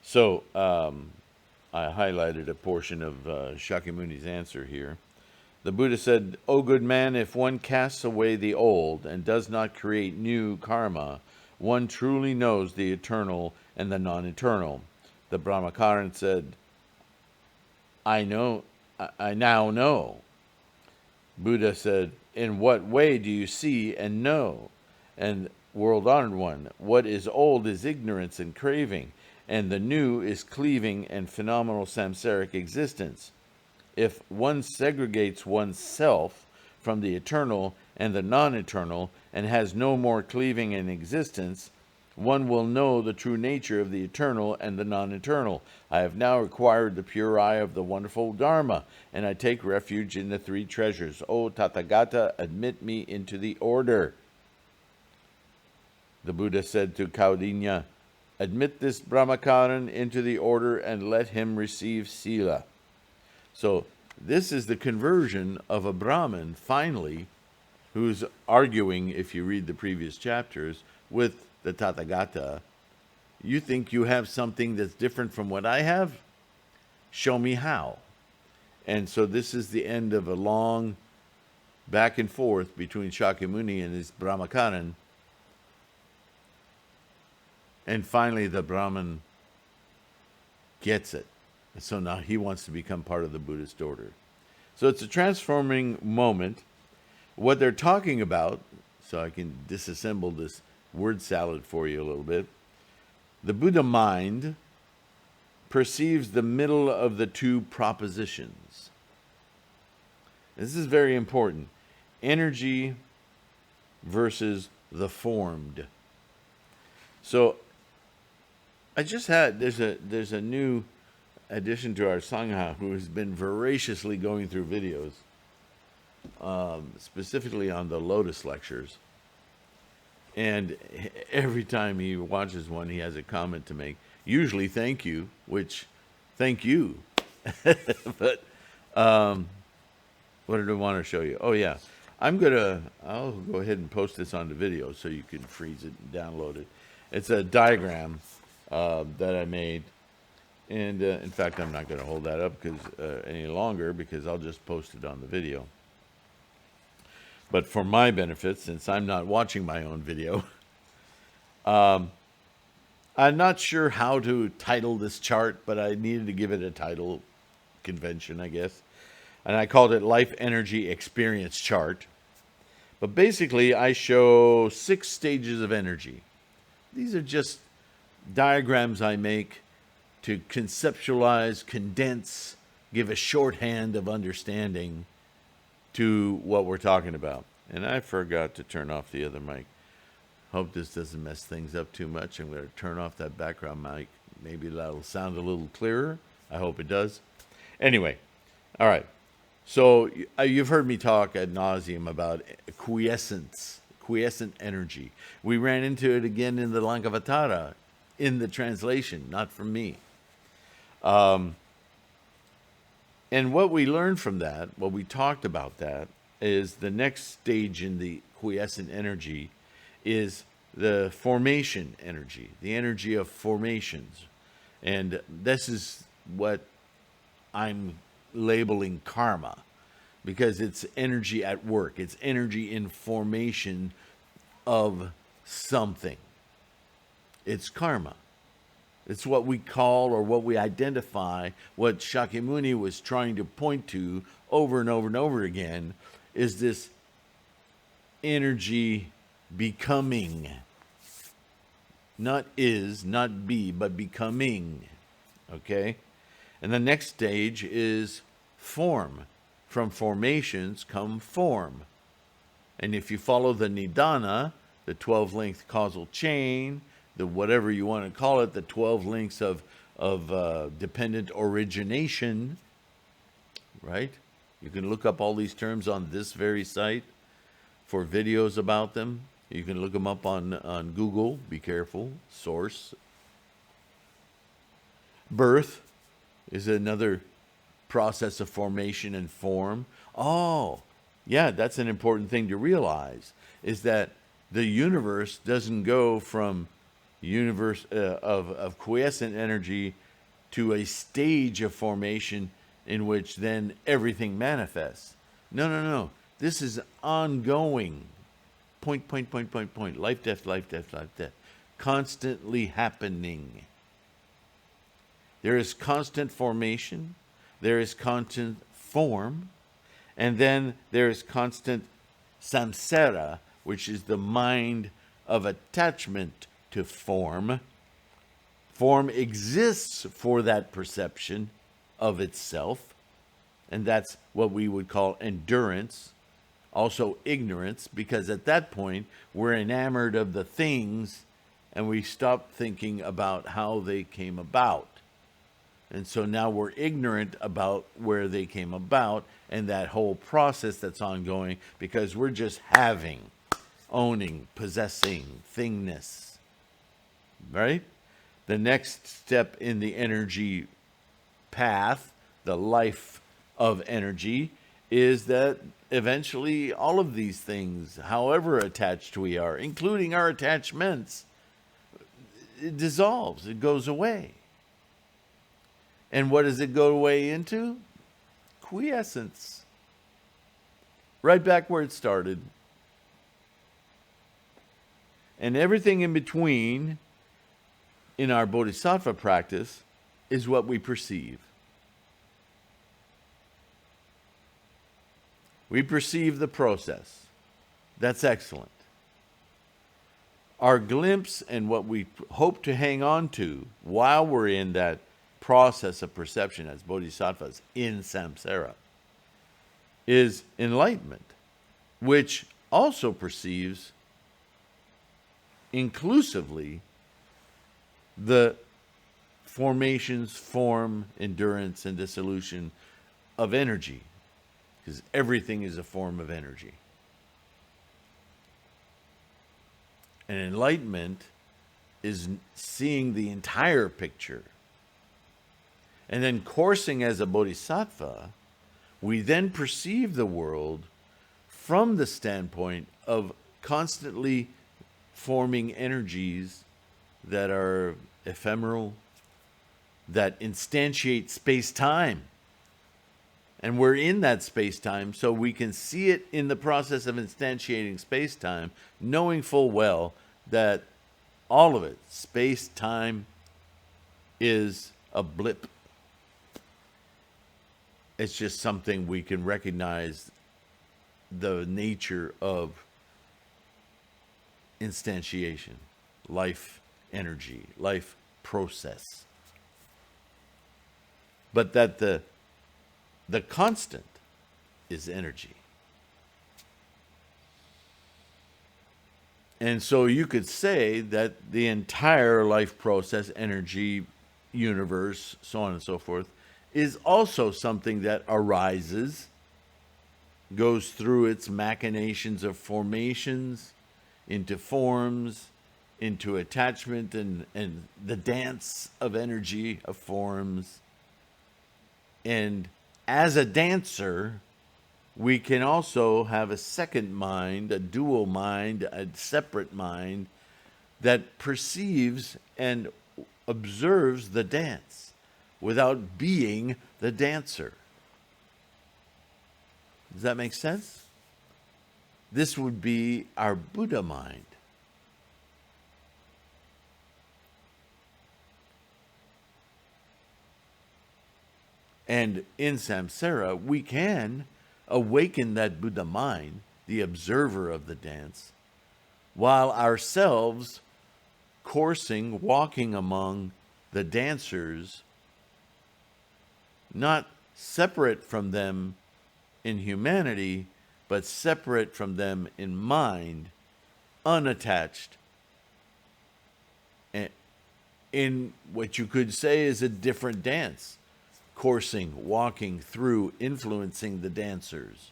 So, I highlighted a portion of Shakyamuni's answer here. The Buddha said, O good man, if one casts away the old and does not create new karma, one truly knows the eternal and the non-eternal. The Brahmakaran said, I now know. Buddha said, in what way do you see and know? And world-honored one, what is old is ignorance and craving, and the new is cleaving and phenomenal samsaric existence. If one segregates oneself from the eternal and the non-eternal and has no more cleaving and existence, one will know the true nature of the eternal and the non-eternal. I have now acquired the pure eye of the wonderful Dharma, and I take refuge in the 3 treasures. O Tathagata, admit me into the order. The Buddha said to Kaudinya, admit this Brahmakaran into the order and let him receive Sila. So this is the conversion of a Brahmin, finally, who's arguing, if you read the previous chapters, with the Tathagata. You think you have something that's different from what I have? Show me how. And so this is the end of a long back and forth between Shakyamuni and his Brahmakaran. And finally the Brahmin gets it. So now he wants to become part of the Buddhist order. So it's a transforming moment. What they're talking about, so I can disassemble this word salad for you a little bit. The Buddha mind perceives the middle of the 2 propositions. This is very important. Energy versus the formed. So I just had there's a new addition to our Sangha who has been voraciously going through videos, specifically on the Lotus lectures. And every time he watches one, he has a comment to make. Usually, thank you, which, thank you. But what did I want to show you? Oh, yeah. I'll go ahead and post this on the video so you can freeze it and download it. It's a diagram that I made. And in fact, I'm not going to hold that up any longer because I'll just post it on the video. But for my benefit, since I'm not watching my own video, I'm not sure how to title this chart, but I needed to give it a title convention, I guess. And I called it Life Energy Experience Chart. But basically, I show 6 stages of energy. These are just diagrams I make to conceptualize, condense, give a shorthand of understanding to what we're talking about. And I forgot to turn off the other mic. Hope this doesn't mess things up too much. I'm going to turn off that background mic. Maybe that'll sound a little clearer. I hope it does. Anyway, all right. So you've heard me talk ad nauseum about quiescence, quiescent energy. We ran into it again in the Lankavatara, in the translation, not from me. And what we learned from that, what we talked about that, is the next stage in the quiescent energy is the formation energy, the energy of formations. And this is what I'm labeling karma, because it's energy at work. It's energy in formation of something. It's karma. It's what we call, or what we identify, what Shakyamuni was trying to point to over and over and over again, is this energy becoming. Not is, not be, but becoming. Okay? And the next stage is form. From formations come form. And if you follow the Nidana, the 12-length causal chain, the whatever you want to call it, the 12 links of dependent origination, right? You can look up all these terms on this very site for videos about them. You can look them up on Google. Be careful. Source. Birth is another process of formation and form. Oh, yeah, that's an important thing to realize, is that the universe doesn't go from universe of quiescent energy to a stage of formation in which then everything manifests. No. This is ongoing. Point. Life, death, life, death, life, death. Constantly happening. There is constant formation. There is constant form. And then there is constant samsara, which is the mind of attachment to form. Form exists for that perception of itself, and that's what we would call endurance, also ignorance, because at that point we're enamored of the things and we stop thinking about how they came about. And so now we're ignorant about where they came about and that whole process that's ongoing, because we're just having, owning, possessing, thingness. Right? The next step in the energy path, the life of energy, is that eventually all of these things, however attached we are, including our attachments, it dissolves, it goes away. And what does it go away into? Quiescence. Right back where it started. And everything in between in our bodhisattva practice is what we perceive. We perceive the process. That's excellent. Our glimpse and what we hope to hang on to while we're in that process of perception as bodhisattvas in samsara is enlightenment, which also perceives inclusively the formations, form, endurance, and dissolution of energy, because everything is a form of energy. And enlightenment is seeing the entire picture. And then coursing as a bodhisattva, we then perceive the world from the standpoint of constantly forming energies that are ephemeral, that instantiate space-time. And we're in that space-time, so we can see it in the process of instantiating space-time, knowing full well that all of it, space-time, is a blip. It's just something we can recognize the nature of instantiation, life energy, life process. But that the constant is energy. And so you could say that the entire life process, energy, universe, so on and so forth, is also something that arises, goes through its machinations of formations, into forms, into attachment, and the dance of energy of forms. And as a dancer, we can also have a second mind, a dual mind, a separate mind that perceives and observes the dance without being the dancer. Does that make sense? This would be our Buddha mind. And in samsara, we can awaken that Buddha mind, the observer of the dance, while ourselves coursing, walking among the dancers, not separate from them in humanity, but separate from them in mind, unattached, in what you could say is a different dance, coursing, walking through, influencing the dancers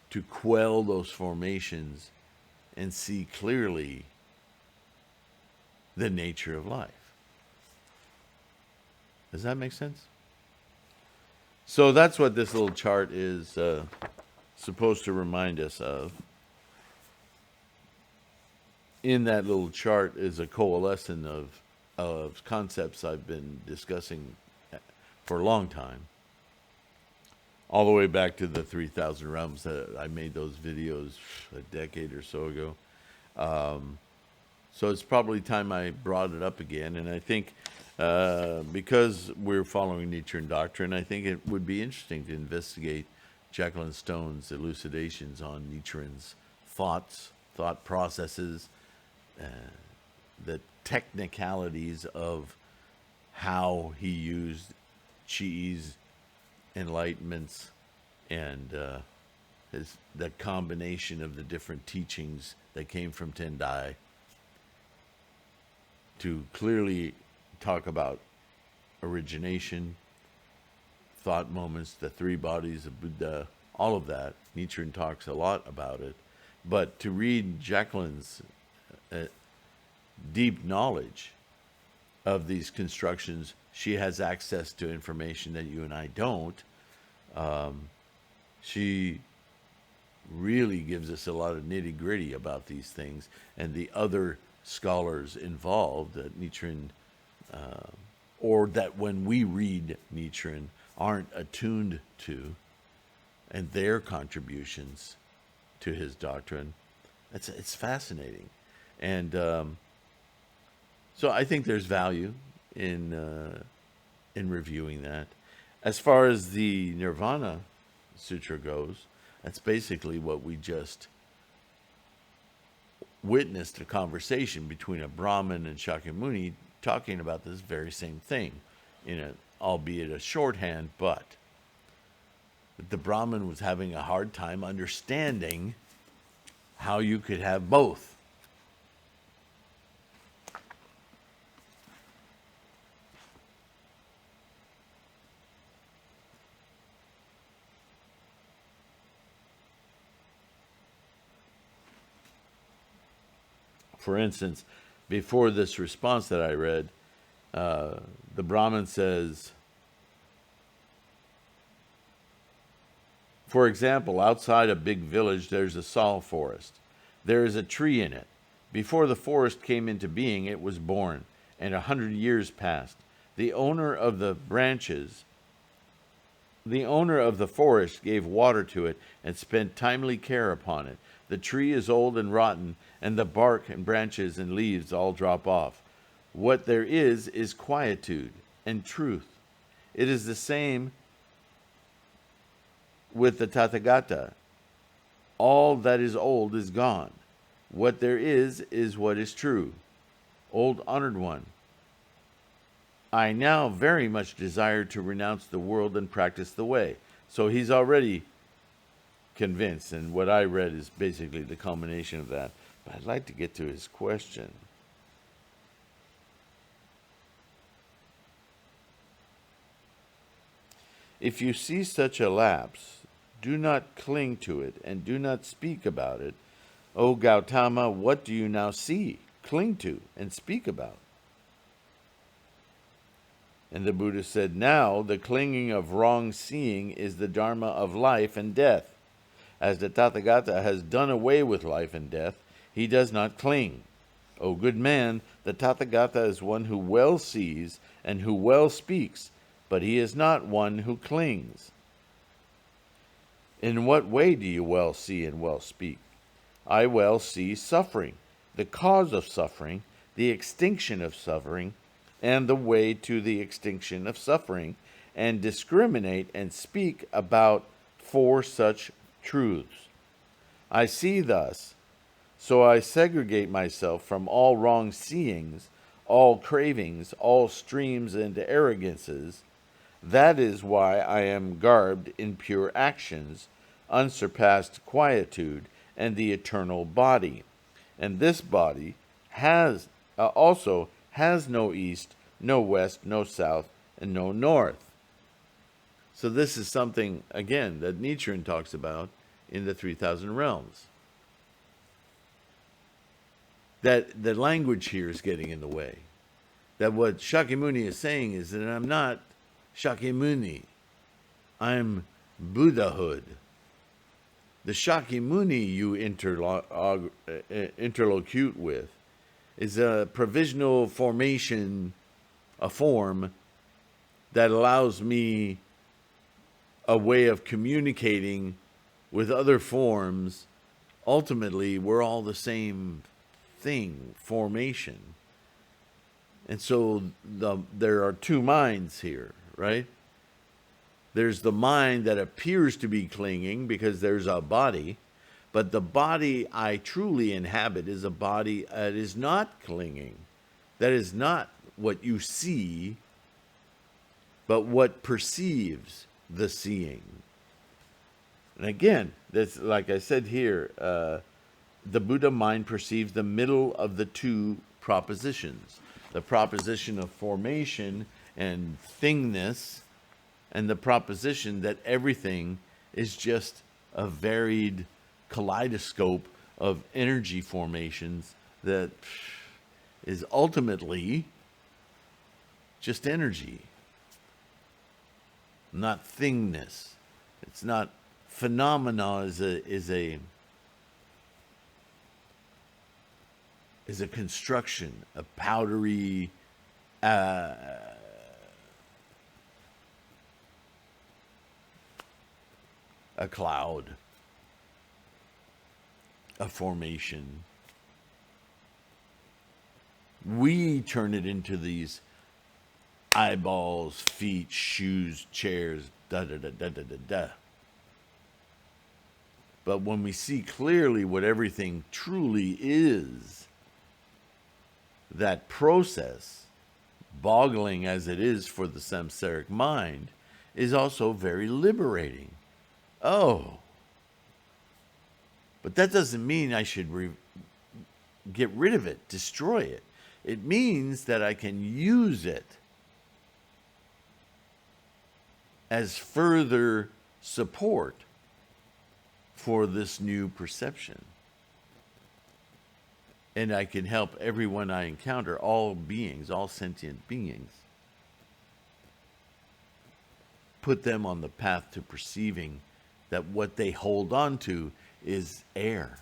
to quell those formations and see clearly the nature of life. Does that make sense? So that's what this little chart is supposed to remind us of. In that little chart is a coalescence of concepts I've been discussing for a long time, all the way back to the 3,000 realms. I made those videos a decade or so ago. So it's probably time I brought it up again. And I think because we're following Nichiren doctrine, I think it would be interesting to investigate Jacqueline Stone's elucidations on Nichiren's thoughts, thought processes, the technicalities of how he used Chi's enlightenments and the combination of the different teachings that came from Tendai to clearly talk about origination, thought moments, the three bodies of Buddha, all of that. Nichiren talks a lot about it. But to read Jacqueline's deep knowledge of these constructions, she has access to information that you and I don't. She really gives us a lot of nitty-gritty about these things, and the other scholars involved that Nichiren, or that when we read Nichiren, aren't attuned to, and their contributions to his doctrine. It's fascinating. And so I think there's value in reviewing that. As far as the Nirvana Sutra goes, that's basically what we just witnessed, a conversation between a Brahman and Shakyamuni talking about this very same thing, albeit a shorthand, but But the Brahman was having a hard time understanding how you could have both. For instance, before this response that I read, the Brahmin says, for example, outside a big village, there's a sal forest. There is a tree in it. Before the forest came into being, it was born, and 100 years passed. The owner of the forest gave water to it and spent timely care upon it. The tree is old and rotten, and the bark and branches and leaves all drop off. What there is quietude and truth. It is the same with the Tathagata. All that is old is gone. What there is what is true. Old honored one, I now very much desire to renounce the world and practice the way. So he's already convinced, and what I read is basically the culmination of that. But I'd like to get to his question. If you see such a lapse, do not cling to it and do not speak about it. O Gautama, what do you now see, cling to, and speak about? And the Buddha said, now the clinging of wrong seeing is the dharma of life and death. As the Tathagata has done away with life and death, he does not cling. O good man, the Tathagata is one who well sees and who well speaks, but he is not one who clings. In what way do you well see and well speak? I well see suffering, the cause of suffering, the extinction of suffering, and the way to the extinction of suffering, and discriminate and speak about four such truths. I see thus, so I segregate myself from all wrong seeings, all cravings, all streams and arrogances. That is why I am garbed in pure actions, unsurpassed quietude, and the eternal body. And this body also has no east, no west, no south, and no north. So this is something, again, that Nichiren talks about in the 3,000 Realms. That the language here is getting in the way. That what Shakyamuni is saying is that I'm not Shakyamuni. I'm Buddhahood. The Shakyamuni you interlocute with is a provisional formation, a form that allows me a way of communicating with other forms. Ultimately, we're all the same thing, formation. And so there are two minds here, right? There's the mind that appears to be clinging because there's a body, but the body I truly inhabit is a body that is not clinging. That is not what you see, but what perceives the seeing. And again, that's like I said here, the Buddha mind perceives the middle of the two propositions. The proposition of formation and thingness, and the proposition that everything is just a varied kaleidoscope of energy formations that is ultimately just energy, not thingness. It's not phenomena is a construction, a powdery a cloud, a formation. We turn it into these eyeballs, feet, shoes, chairs, da-da-da-da-da-da-da. But when we see clearly what everything truly is, that process, boggling as it is for the samsaric mind, is also very liberating. Oh, but that doesn't mean I should get rid of it, destroy it. It means that I can use it as further support for this new perception. And I can help everyone I encounter, all beings, all sentient beings, put them on the path to perceiving that what they hold on to is air,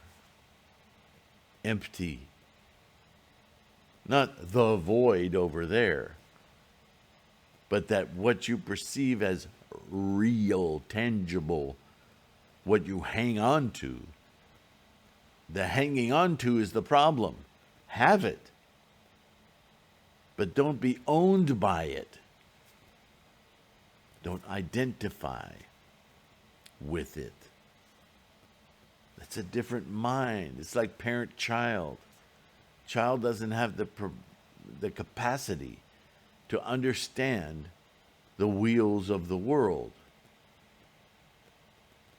empty, not the void over there, but that what you perceive as real, tangible, what you hang on to, the hanging on to is the problem. Have it, but don't be owned by it. Don't identify with it. That's a different mind. It's like parent-child. Child doesn't have the capacity to understand the wheels of the world.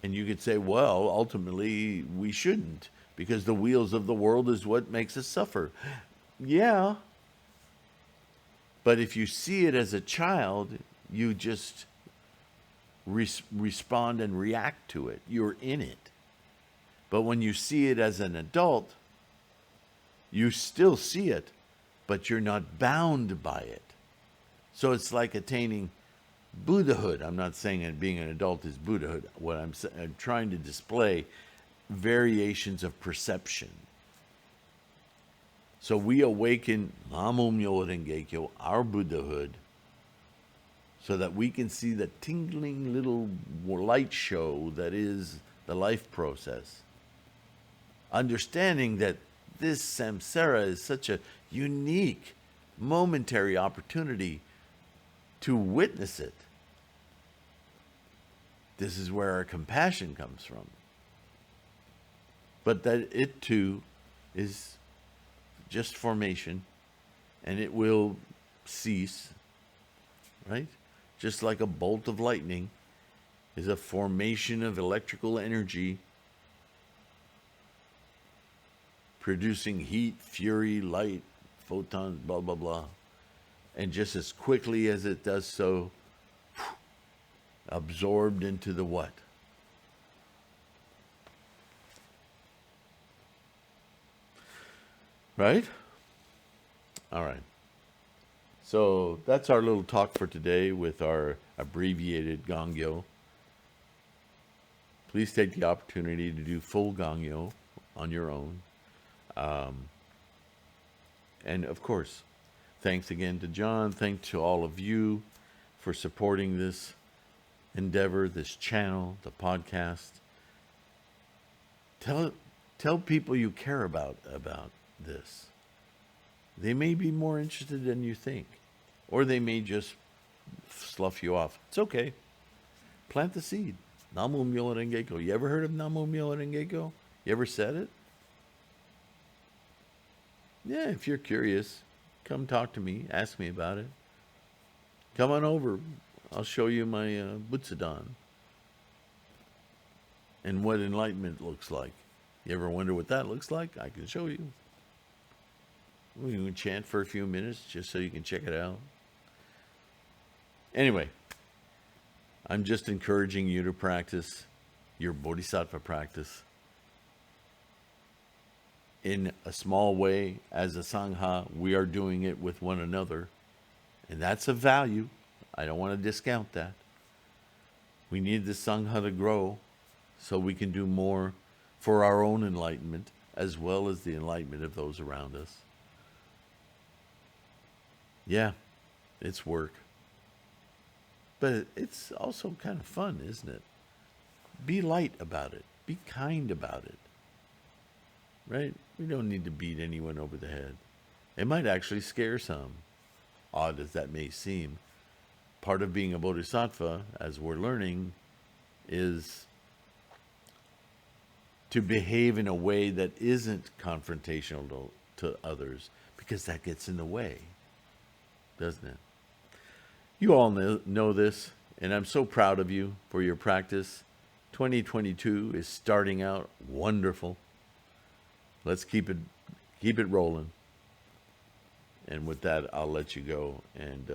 And you could say, well, ultimately, we shouldn't, because the wheels of the world is what makes us suffer. Yeah. But if you see it as a child, you just respond and react to it. You're in it. But when you see it as an adult, you still see it, but you're not bound by it. So it's like attaining Buddhahood. I'm not saying that being an adult is Buddhahood. What I'm trying to display variations of perception. So we awaken Namo Myoho Renge Kyo, our Buddhahood, so that we can see the tingling little light show that is the life process. Understanding that this samsara is such a unique, momentary opportunity to witness it. This is where our compassion comes from. But that it too is just formation, and it will cease, right? Just like a bolt of lightning is a formation of electrical energy producing heat, fury, light, photons, blah, blah, blah. And just as quickly as it does so, absorbed into the what? Right? All right. So that's our little talk for today with our abbreviated Gongyo. Please take the opportunity to do full Gongyo on your own. And of course, thanks again to John. Thanks to all of you for supporting this endeavor, this channel, the podcast. Tell people you care about this. They may be more interested than you think, or they may just slough you off. It's okay. Plant the seed. Namo Myoho Renge Kyo. You ever heard of Namo Myoho Renge Kyo? You ever said it? Yeah, if you're curious, come talk to me. Ask me about it. Come on over. I'll show you my Butsudan and what enlightenment looks like. You ever wonder what that looks like? I can show you. We can chant for a few minutes just so you can check it out. Anyway, I'm just encouraging you to practice your bodhisattva practice in a small way. As a Sangha, we are doing it with one another, and that's of value. I don't want to discount that. We need the Sangha to grow so we can do more for our own enlightenment as well as the enlightenment of those around us. Yeah, it's work. But it's also kind of fun, isn't it? Be light about it. Be kind about it. Right? We don't need to beat anyone over the head. It might actually scare some, odd as that may seem. Part of being a bodhisattva, as we're learning, is to behave in a way that isn't confrontational to others, because that gets in the way, doesn't it? You all know this, and I'm so proud of you for your practice. 2022 is starting out wonderful. Let's keep it rolling. And with that, I'll let you go, and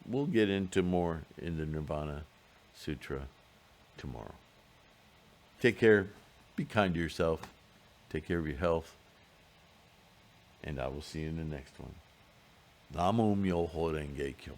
we'll get into more in the Nirvana Sutra tomorrow. Take care. Be kind to yourself. Take care of your health. And I will see you in the next one. Namo Myoho Renge Kyo.